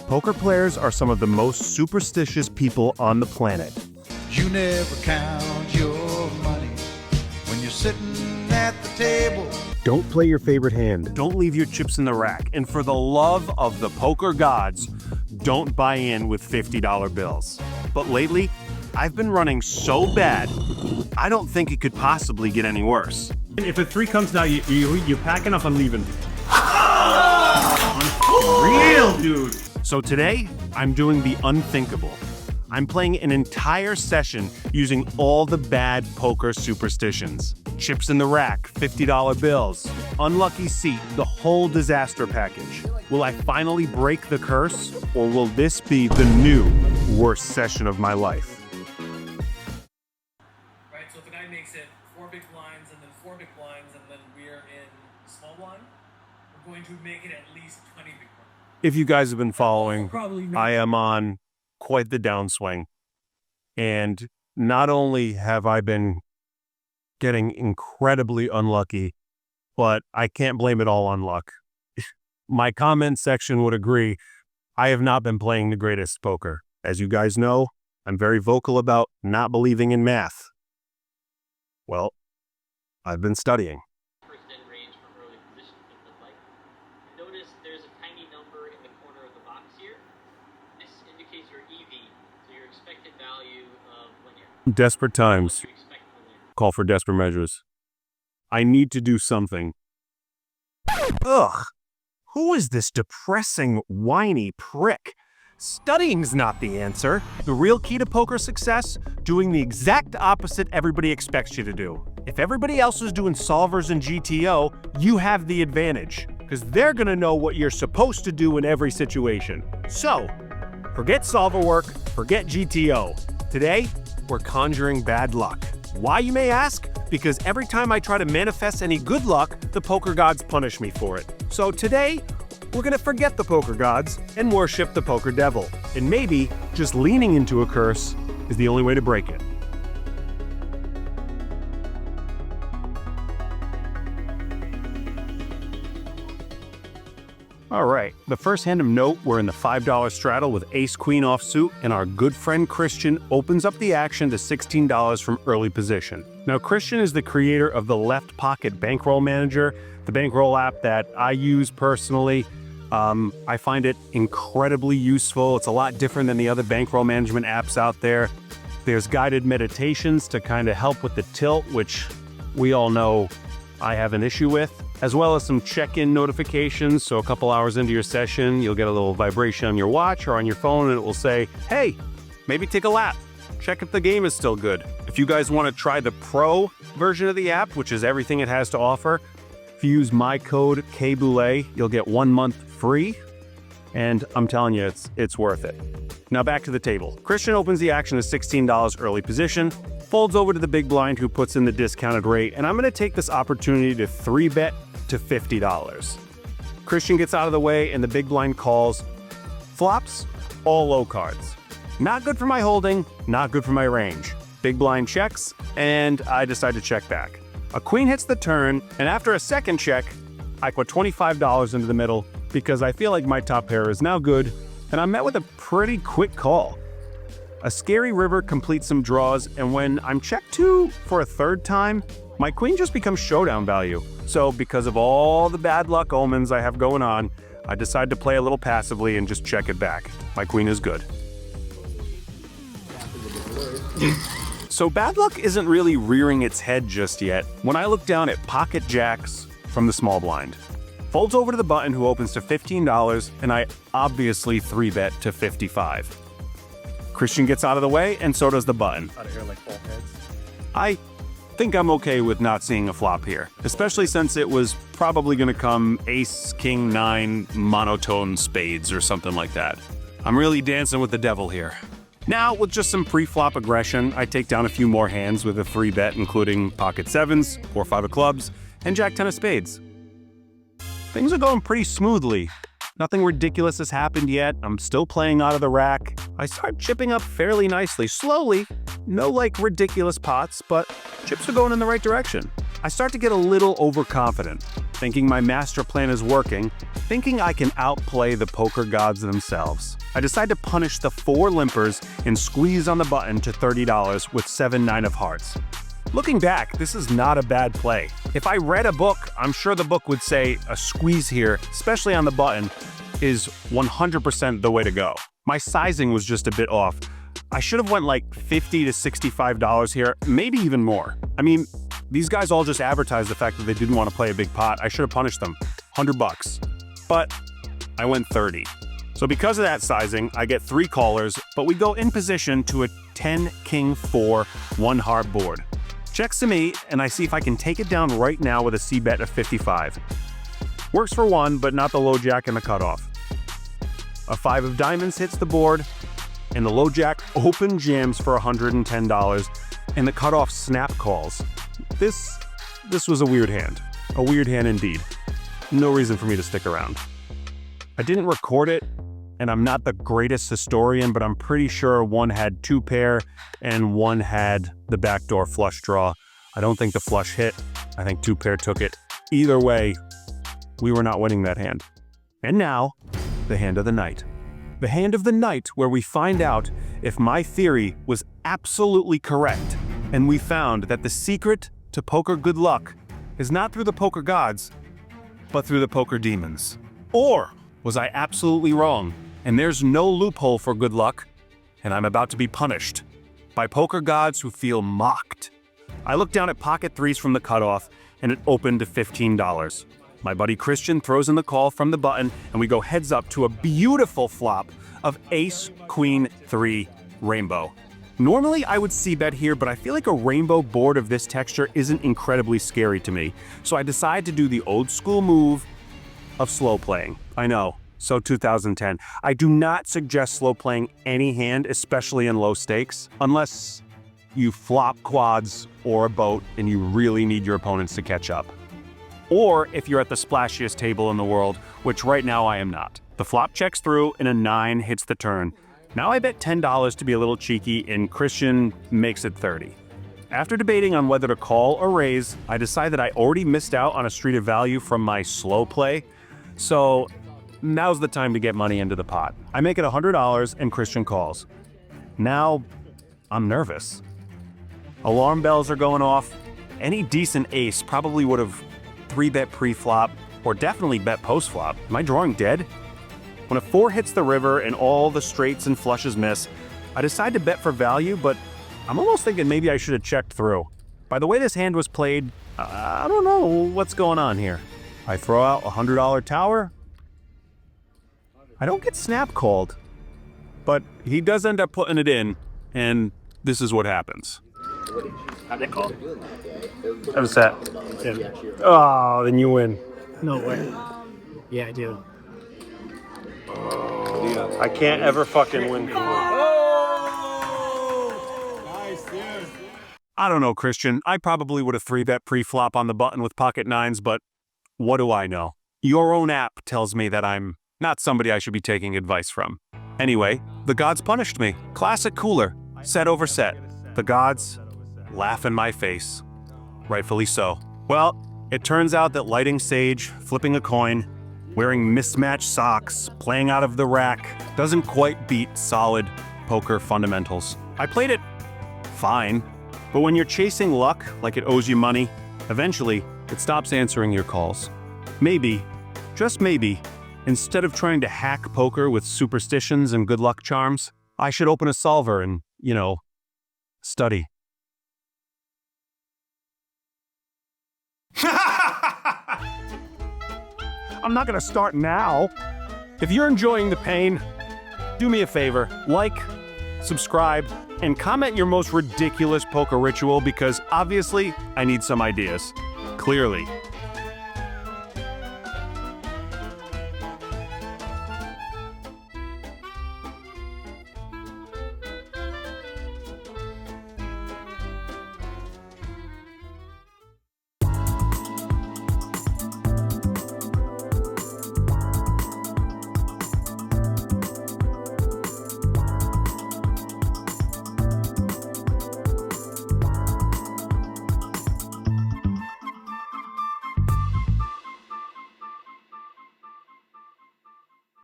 Poker players are some of the most superstitious people on the planet. You never count your money when you're sitting at the table. Don't play your favorite hand. Don't leave your chips in the rack. And for the love of the poker gods, don't buy in with $50 bills. But lately, I've been running so bad, I don't think it could possibly get any worse. If a 3 comes now, you're packing up and leaving. Real, dude. So today, I'm doing the unthinkable. I'm playing an entire session using all the bad poker superstitions. Chips in the rack, $50 bills, unlucky seat, the whole disaster package. Will I finally break the curse, or will this be the new worst session of my life? Right, so if the guy makes it 4 big blinds and then 4 big blinds and then we're in small blind, we're going to make it at least 20 big blinds. If you guys have been following, Probably not. I am on quite the downswing. And not only have I been getting incredibly unlucky, but I can't blame it all on luck. My comment section would agree. I have not been playing the greatest poker. As you guys know, I'm very vocal about not believing in math. Well, I've been studying. Range from early position things look like. Notice there's a tiny number in the corner of the box here. This indicates your EV, so your expected value of when you're Desperate times you expect to win. call for desperate measures. I need to do something. Ugh! Who is this depressing, whiny prick? Studying's not the answer. The real key to poker success? Doing the exact opposite everybody expects you to do. If everybody else is doing solvers and GTO, you have the advantage, because they're gonna know what you're supposed to do in every situation. So, forget solver work, forget GTO. Today, we're conjuring bad luck. Why, you may ask? Because every time I try to manifest any good luck, the poker gods punish me for it. So today, we're gonna forget the poker gods and worship the poker devil. And maybe just leaning into a curse is the only way to break it. All right, the first hand of note, we're in the $5 straddle with ace-queen offsuit, and our good friend Christian opens up the action to $16 from early position. Now, Christian is the creator of the Left Pocket Bankroll Manager, the bankroll app that I use personally. I find it incredibly useful. It's a lot different than the other bankroll management apps out there. There's guided meditations to kind of help with the tilt, which we all know I have an issue with, as well as some check-in notifications. So a couple hours into your session, you'll get a little vibration on your watch or on your phone, and it will say, hey, maybe take a lap. Check if the game is still good. If you guys want to try the pro version of the app, which is everything it has to offer, if you use my code KBOULE, you'll get 1 month free. And I'm telling you, it's worth it. Now back to the table. Christian opens the action at $16 early position, folds over to the big blind who puts in the discounted rate, and I'm going to take this opportunity to 3-bet to $50. Christian gets out of the way and the big blind calls. Flops, all low cards. Not good for my holding, not good for my range. Big blind checks, and I decide to check back. A queen hits the turn, and after a second check, I put $25 into the middle because I feel like my top pair is now good, and I'm met with a pretty quick call. A scary river completes some draws, and when I'm checked to for a third time, my queen just becomes showdown value. So because of all the bad luck omens I have going on, I decide to play a little passively and just check it back. My queen is good. So bad luck isn't really rearing its head just yet when I look down at pocket jacks from the small blind. Folds over to the button who opens to $15, and I obviously 3-bet to $55. Christian gets out of the way, and so does the button. Out of here like full heads. I think I'm okay with not seeing a flop here, especially since it was probably going to come ace, king, 9, monotone spades or something like that. I'm really dancing with the devil here. Now, with just some pre-flop aggression, I take down a few more hands with a 3-bet, including pocket 7s, 4-5 of clubs, and jack 10 of spades. Things are going pretty smoothly. Nothing ridiculous has happened yet. I'm still playing out of the rack. I start chipping up fairly nicely, slowly. No ridiculous pots, but chips are going in the right direction. I start to get a little overconfident, thinking my master plan is working, thinking I can outplay the poker gods themselves. I decide to punish the 4 limpers and squeeze on the button to $30 with 7-9 of hearts. Looking back, this is not a bad play. If I read a book, I'm sure the book would say a squeeze here, especially on the button, is 100% the way to go. My sizing was just a bit off. I should have went like $50 to $65 here, maybe even more. I mean, these guys all just advertised the fact that they didn't want to play a big pot. I should have punished them. $100. But I went 30. So because of that sizing, I get 3 callers, but we go in position to a 10-king-4 1-heart board. Checks to me, and I see if I can take it down right now with a C-bet of 55. Works for 1, but not the low jack and the cutoff. A 5 of diamonds hits the board, and the low jack open jams for $110, and the cutoff snap calls. This was a weird hand. A weird hand indeed. No reason for me to stick around. I didn't record it, and I'm not the greatest historian, but I'm pretty sure 1 had 2 pair and 1 had the backdoor flush draw. I don't think the flush hit. I think 2 pair took it. Either way, we were not winning that hand. And now, the hand of the night. The hand of the night where we find out if my theory was absolutely correct, and we found that the secret to poker good luck is not through the poker gods, but through the poker demons. Or was I absolutely wrong, and there's no loophole for good luck, and I'm about to be punished by poker gods who feel mocked? I look down at pocket 3s from the cutoff, and it opened to $15. My buddy Christian throws in the call from the button, and we go heads up to a beautiful flop of ace, queen, 3, rainbow. Normally I would c-bet here, but I feel like a rainbow board of this texture isn't incredibly scary to me. So I decide to do the old school move of slow playing. I know, so 2010. I do not suggest slow playing any hand, especially in low stakes, unless you flop quads or a boat and you really need your opponents to catch up. Or if you're at the splashiest table in the world, which right now I am not. The flop checks through and a 9 hits the turn. Now I bet $10 to be a little cheeky, and Christian makes it 30. After debating on whether to call or raise, I decide that I already missed out on a street of value from my slow play, so now's the time to get money into the pot. I make it $100 and Christian calls. Now, I'm nervous. Alarm bells are going off. Any decent ace probably would have 3-bet pre-flop, or definitely bet post-flop. Am I drawing dead? When a 4 hits the river and all the straights and flushes miss, I decide to bet for value, but I'm almost thinking maybe I should have checked through. By the way this hand was played, I don't know what's going on here. I throw out a $100 tower. I don't get snap called, but he does end up putting it in, and this is what happens. How'd they call? That was set. Oh, then you win. No way. Yeah, I do. I can't ever fucking win. I don't know, Christian. I probably would have 3-bet pre-flop on the button with pocket 9s, but what do I know? Your own app tells me that I'm not somebody I should be taking advice from. Anyway, the gods punished me. Classic cooler. Set over set. The gods laugh in my face. Rightfully so. Well, it turns out that lighting sage, flipping a coin, wearing mismatched socks, playing out of the rack, doesn't quite beat solid poker fundamentals. I played it fine, but when you're chasing luck like it owes you money, eventually it stops answering your calls. Maybe, just maybe, instead of trying to hack poker with superstitions and good luck charms, I should open a solver and, study. I'm not gonna start now. If you're enjoying the pain, do me a favor, like, subscribe, and comment your most ridiculous poker ritual because obviously I need some ideas. Clearly.